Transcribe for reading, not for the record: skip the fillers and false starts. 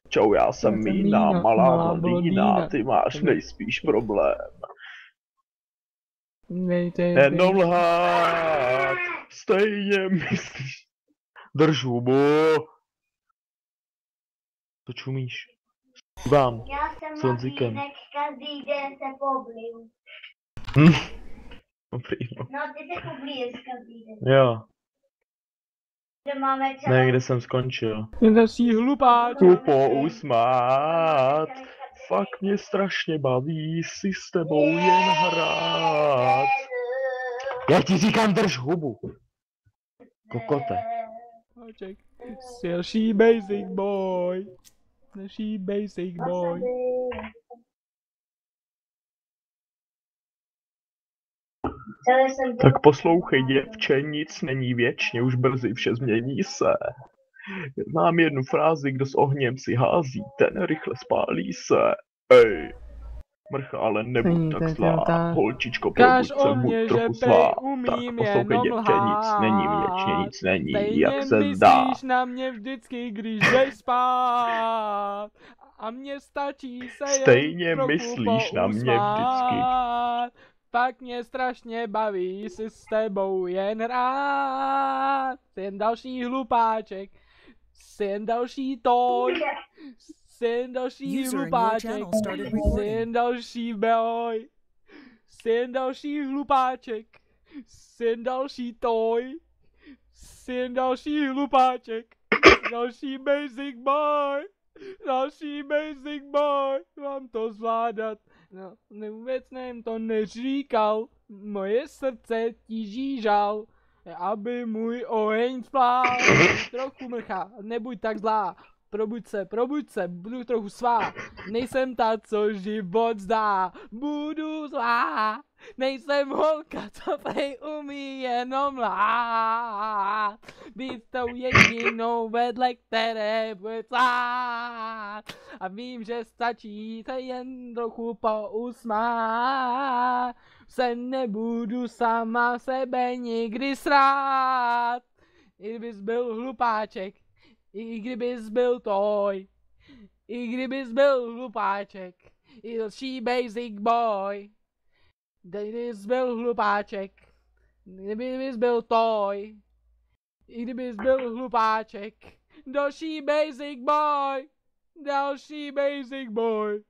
Čau, já jsem Mína, malá blondýna, ty máš nejspíš problém. Jenom lhát, stejně myslíš. Drž hubu. To čumíš? Vám, Já jsem s Honzíkem. Martínek, každý den se pobliju. Dobrý, no. No, ty se pobliješ každý den. Jo, Že máme celou... ne, kde jsem skončil. Další hlupáč. Tupo usmát. Fakt mě strašně baví si s tebou jen hrát. Já ti říkám, drž hubu. Kokote. Další basic boy. Další basic boy. Tak poslouchej, děvče, nic není věčně, už brzy vše změní se. Znám jednu frázi, kdo s ohněm si hází, ten rychle spálí se. Ej, mrcha, ale nebuď tak zlá, holčičko, probuď se, buď trochu svá. Tak poslouchej, děvče, nic není věčně, nic není, jak se zdá. Myslíš na mě vždycky, když jdeš spát. A mně stačí se Stejně jen trochu myslíš na mě vždycky. Pak mě strašně baví si s tebou jen hrát. Jen další hlupáček. Jen další toj. Jen další hlupáček. Jen další boj. Jen další hlupáček. Jen další toj. Jen další hlupáček. Další basic boy. Další basic boy. Mám to zvládat. No, vůbec nevím, to neříkal, moje srdce tíží žal, aby můj oheň splál. Trochu mrcha, nebuď tak zlá, probuď se, budu trochu svá. Nejsem ta, co život zdá, budu zlá. Nejsem holka, co prej umí jenom lhát. Být tou jedinou, vedle které bude cát. A vím, že stačí se jen trochu pousmát. Se nebudu sama sebe nikdy srát. I kdybys byl hlupáček, i kdybys byl toj, i kdybys byl hlupáček, i další basic boy. Kdybys byl hlupáček, kdybys byl toj, i kdybys byl hlupáček, další basic boy, další basic boy.